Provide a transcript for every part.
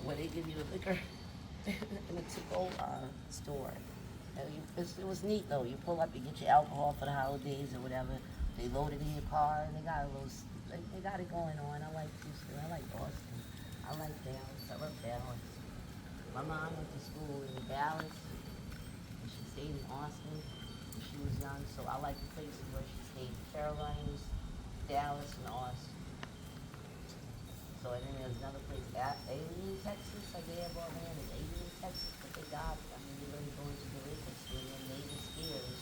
where they give you the liquor in a to-go store. And it was neat though. You pull up, you get your alcohol for the holidays or whatever. They load it in your car, and they got a little, they got it going on. I like Houston. I like Austin. I like Dallas. I love Dallas. My mom went to school in Dallas, and she stayed in Austin when she was young. So I like the places where she stayed: Carolinas, Dallas, and Austin. So and then there's another place, Alien, Texas. Like they have all land in Alien, Texas, but they got, I mean, they're really going to the Lakers. And then Navy Spears,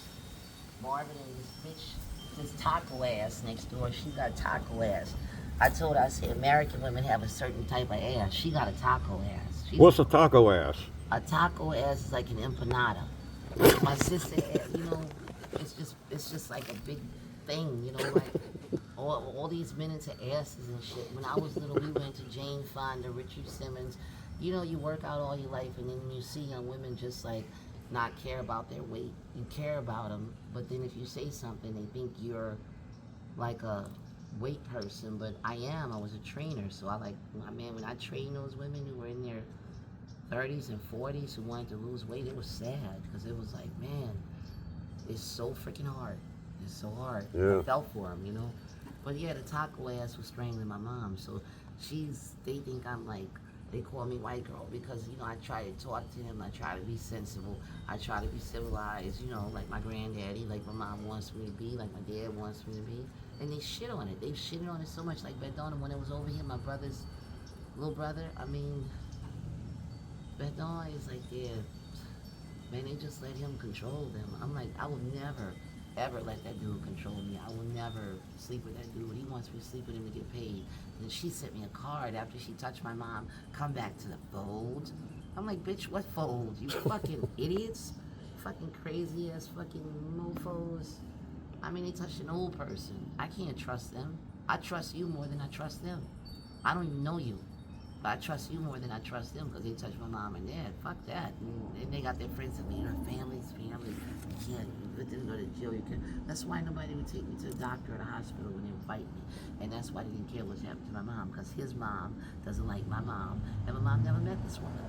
Marvin and this bitch, this taco ass next door. She got taco ass. I told her, I said, American women have a certain type of ass. She got a taco ass. What's a taco ass? A taco ass is like an empanada. My sister, it's just like a big thing, you know, like all these men into asses and shit. When I was little, we went to Jane Fonda, Richard Simmons. You know, you work out all your life, and then you see young women just like not care about their weight. You care about them, but then if you say something, they think you're like a weight person. But I am. I was a trainer, so I like, man, when I trained those women who were in their 30s and 40s who wanted to lose weight, it was sad because it was like, man, it's so freaking hard. It's so hard. Yeah. I felt for them, you know. But yeah, the taco ass was strangling my mom, so they think I'm like, they call me white girl because, you know, I try to talk to him, I try to be sensible, I try to be civilized, you know, like my granddaddy, like my mom wants me to be, like my dad wants me to be. And they shit on it. They've shitted on it so much. Like Bedon, when it was over here, my brother's little brother, I mean, Bedon is like, yeah, man, they just let him control them. I'm like, I will never, ever let that dude control me. I will never sleep with that dude. He wants me to sleep with him to get paid. And she sent me a card after she touched my mom. Come back to the fold. I'm like, bitch, what fold? You fucking idiots. Fucking crazy ass fucking mofos. I mean, they touched an old person. I can't trust them. I trust you more than I trust them. I don't even know you. But I trust you more than I trust them because they touched my mom and dad. Fuck that. And they got their friends with me. You know, family's family. You can't, you didn't go to jail. You can. That's why nobody would take me to the doctor or the hospital when they would fight me. And that's why they didn't care what happened to my mom because his mom doesn't like my mom. And my mom never met this woman.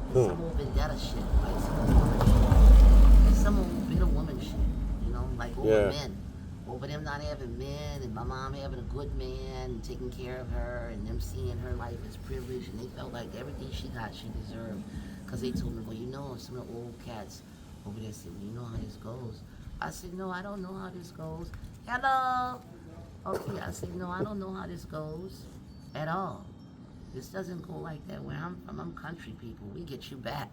It's some old vendetta shit. Like some old woman shit. It's some old bitter woman shit. You know, like over men. Over them not having men and my mom having a good man and taking care of her and them seeing her life as privilege and they felt like everything she got she deserved because they told me, well, you know, some of the old cats over there said, well, you know how this goes. I said, no, I don't know how this goes. Hello. Okay, I said, no, I don't know how this goes at all. This doesn't go like that. Where I'm from, I'm country people. We get you back.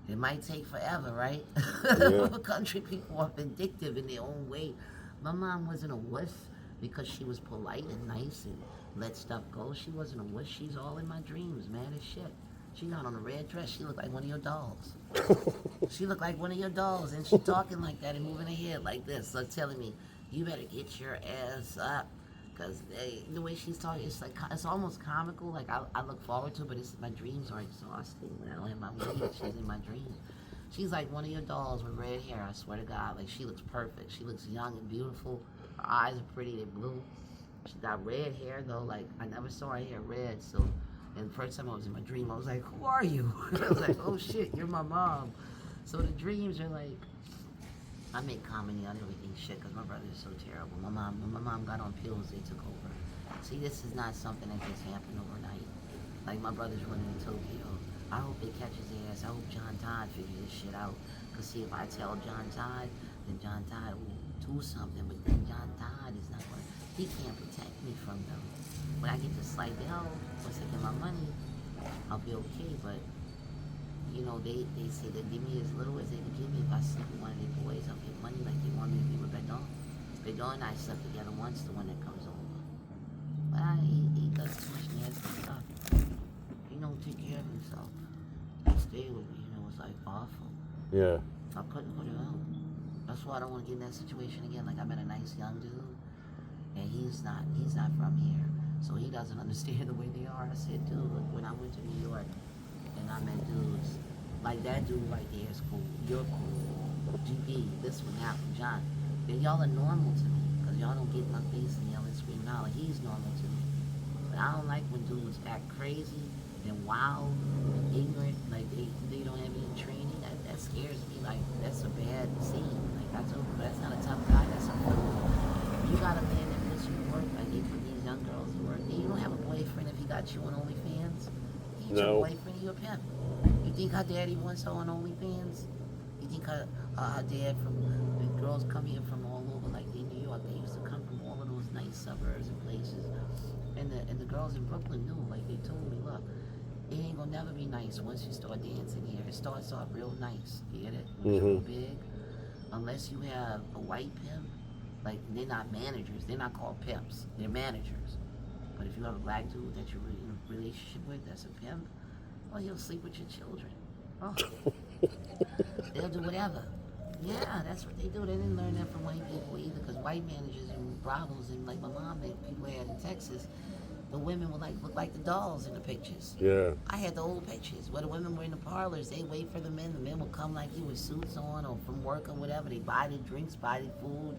It might take forever, right? Yeah. Country people are vindictive in their own way. My mom wasn't a wuss because she was polite and nice and let stuff go. She wasn't a wuss. She's all in my dreams, man, as shit. She got on a red dress. She looked like one of your dolls. She looked like one of your dolls, and she talking like that and moving her head like this, like telling me, you better get your ass up. Because the way she's talking, it's like, it's almost comical. Like, I look forward to it, but my dreams are exhausting when I don't have my weed. She's in my dreams. She's like one of your dolls with red hair, I swear to God. Like, she looks perfect. She looks young and beautiful. Her eyes are pretty, they're blue. She got red hair, though. Like, I never saw her hair red, so... And the first time I was in my dream, I was like, who are you? I was like, oh, shit, you're my mom. So the dreams are like... I make comedy on everything, shit, because my brother is so terrible. When my mom got on pills, they took over. See, this is not something that just happened overnight. Like, my brother's running in Tokyo. I hope they catch his ass. I hope John Todd figures this shit out. Because, see, if I tell John Todd, then John Todd will do something. But then John Todd is not going to... He can't protect me from them. When I get to Slidell, once I get my money, I'll be okay. But, you know, they say they give me as little as they can give me. If I sleep with one of their boys, I'll get money like they want me to be with Bedon. Bedon and I slept together once, the one that comes over. But he does too much nasty stuff. He don't take care of himself. Stay with me, you know, it's like awful. Yeah. I couldn't put it out. That's why I don't want to get in that situation again. Like, I met a nice young dude, and he's not from here, so he doesn't understand the way they are. I said, dude, look, when I went to New York, and I met dudes, like that dude right there is cool, you're cool, GP, this one, that one, John, then y'all are normal to me, because y'all don't get in my face and yell and scream out, like he's normal to me. But I don't like when dudes act crazy and wild, and ignorant, like they don't have any training. That scares me. Like that's a bad scene. Like I told you, that's not a tough guy. That's a fool. You got a man that puts you to work. Like they put these young girls to work. And you don't have a boyfriend if he got you on OnlyFans. He ain't your No. boyfriend. He a pimp. You think her daddy wants her on OnlyFans? You think her dad from the girls come here from all over, like in New York? They used to come from all of those nice suburbs and places. And the girls in Brooklyn knew, like they told me, look, it ain't gonna never be nice once you start dancing here. It starts off real nice. You get it? When it's real big. Unless you have a white pimp, like they're not managers. They're not called pimps. They're managers. But if you have a black dude that you're in a relationship with, that's a pimp. Well, he'll sleep with your children. Oh. They'll do whatever. Yeah, that's what they do. They didn't learn that from white people either, because white managers and brothels and like my mom, people had in Texas, the women would like look like the dolls in the pictures. Yeah. I had the old pictures where the women were in the parlors. They wait for the men. The men would come like you with suits on or from work or whatever. They buy the drinks, buy the food,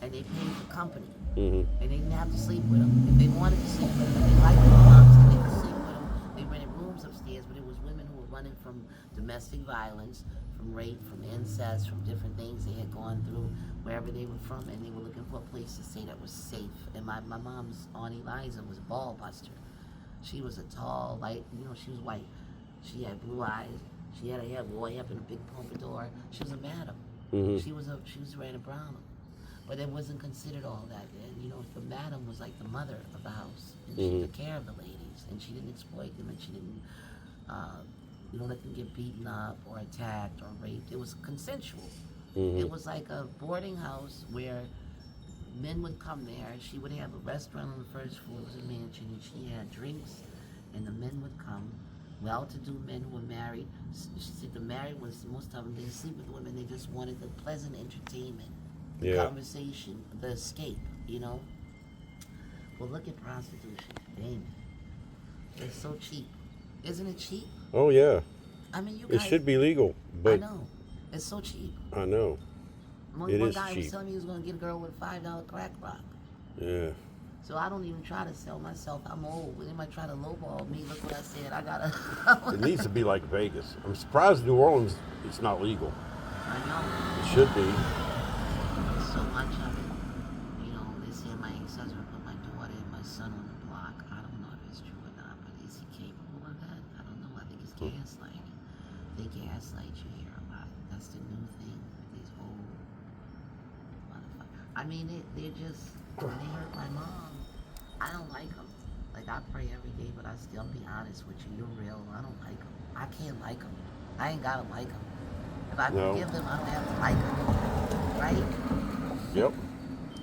and they paid for company. And they didn't have to sleep with them. If they wanted to sleep with them, if they liked their moms, they could sleep with them. They rented rooms upstairs, but it was women who were running from domestic violence, from rape, from incest, from different things they had gone through, wherever they were from, and they were looking for a place to stay that was safe. And my mom's Aunt Eliza was a ball buster. She was a tall, light, she was white. She had blue eyes. She had her hair way up in a big pompadour. She was a madam. She was Rena Brown. But it wasn't considered all that. And, the madam was like the mother of the house. And she took care of the ladies. And she didn't exploit them. And she didn't, let them get beaten up or attacked or raped. It was consensual. It was like a boarding house where men would come there. She would have a restaurant on the first floor. It was a mansion. And she had drinks. And the men would come. Well-to-do men who were married. She said the married ones, most of them didn't sleep with women. They just wanted the pleasant entertainment. The conversation, the escape, Well, look at prostitution. Damn. It's so cheap. Isn't it cheap? Oh yeah. I mean, you It guys... should be legal, I but know. It's so cheap. I know. One guy was telling me he was going to get a girl with a $5 crack rock. Yeah. So I don't even try to sell myself. I'm old. They might try to lowball me. Look what I said. I got to... It needs to be like Vegas. I'm surprised New Orleans it's not legal. I know. It should be. So much of it. They say my ex-husband put my daughter and my son on the block. I don't know if it's true or not, but is he capable of that? I don't know. I think it's gaslighting. They gaslight you here about it. That's the new thing with these old motherfuckers. I mean, they're just, when they hurt my mom, I don't like them. Like, I pray every day, but I still be honest with you. You're real. I don't like them. I can't like them. I ain't gotta like them. If I forgive them, I don't have to like them. Right? Yep.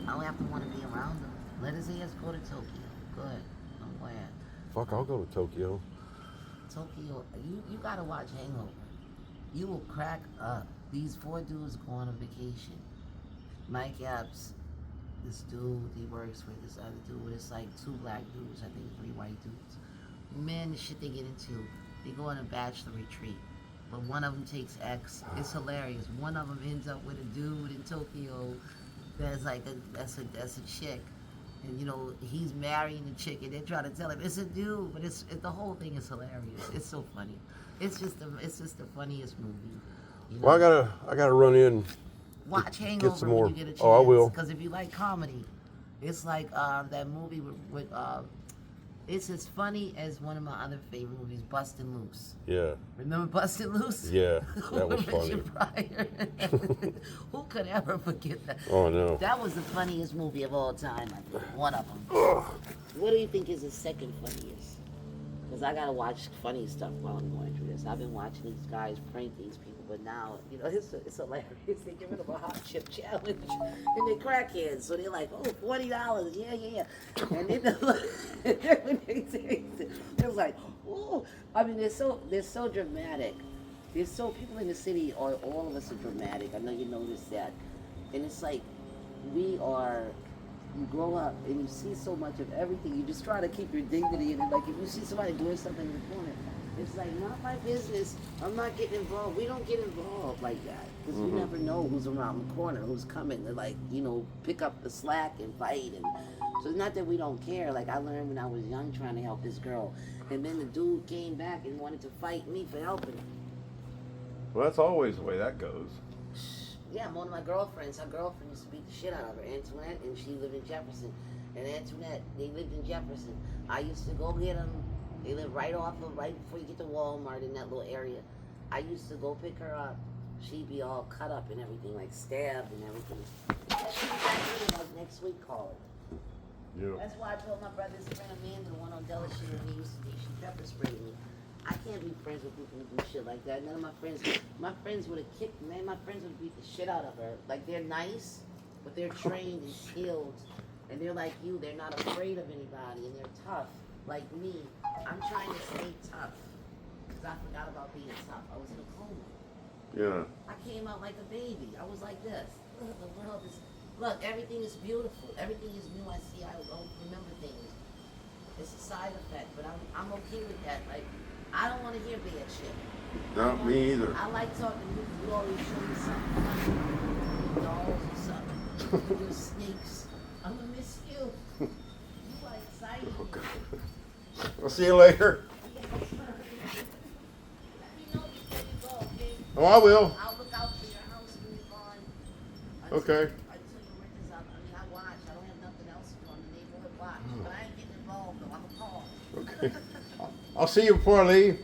I don't have to want to be around them. Let his ass go to Tokyo. Good. I'm glad. Fuck, I'll go to Tokyo. Tokyo, you gotta watch Hangover. You will crack up. These 4 dudes go on a vacation. Mike Epps, this dude he works with, this other dude, it's like 2 black dudes, I think 3 white dudes. Man, the shit they get into, they go on a bachelor retreat. But one of them takes X. It's hilarious. One of them ends up with a dude in Tokyo that's like that's a chick, and he's marrying the chick, and they're trying to tell him it's a dude, but the whole thing is hilarious. It's so funny. It's just the funniest movie. Well, I gotta run in. Watch Hangover get some when more. you get a chance. Oh, I will. Because if you like comedy, it's like that movie with it's as funny as one of my other favorite movies, Bustin' Loose. Yeah. Remember Bustin' Loose? Yeah, that was funny. Richard Pryor. Who could ever forget that? Oh no. That was the funniest movie of all time, I think. One of them. What do you think is the second funniest? Because I gotta watch funny stuff while I'm going through this. I've been watching these guys prank these people, but now, it's hilarious. They give them a hot chip challenge, and they're crackheads, so they're like, oh, $40, yeah. And then when they say it's like, oh, I mean, they're so dramatic. People in the city, or all of us are dramatic. I know you noticed that, and it's like you grow up and you see so much of everything. You just try to keep your dignity, and like if you see somebody doing something in the corner, It's like not my business. I'm not getting involved. We don't get involved like that because you Mhm. never know who's around the corner, who's coming to like pick up the slack and fight. And so it's not that we don't care. Like I learned when I was young trying to help this girl, and then the dude came back and wanted to fight me for helping him. Well, that's always the way that goes. Yeah, one of my girlfriends, her girlfriend used to beat the shit out of her, Antoinette, and she lived in Jefferson. And Antoinette, they lived in Jefferson. I used to go get them. They live right before you get to Walmart in that little area. I used to go pick her up. She'd be all cut up and everything, like stabbed and everything. She'd be back in like next week calling. Yeah. That's why I told my brother's friend Amanda, the one on Delaware, when he used to be, she pepper sprayed me. I can't be friends with people who do shit like that. None of my friends would have kicked, man, my friends would beat the shit out of her. Like, they're nice, but they're trained and skilled. And they're like you, they're not afraid of anybody, and they're tough. Like me, I'm trying to stay tough. Because I forgot about being tough. I was in a coma. Yeah. I came out like a baby. I was like this. Look, the world is, look, everything is beautiful. Everything is new. I see, I don't remember things. It's a side effect, but I'm okay with that. Like, I don't want to hear bad shit. No, me either. I like talking to you. You always show me something funny. Dolls or something. Your snakes. I'm gonna miss you. You are exciting. Okay. I'll see you later. Let me know before you go, okay? Oh, I will. I'll look out for your house when you're gone. Okay. Until your rent is up. I mean, I watch. I don't have nothing else to do. I'm the neighborhood watch. But I ain't getting involved, though. I'm a call. Okay. I'll see you before I leave.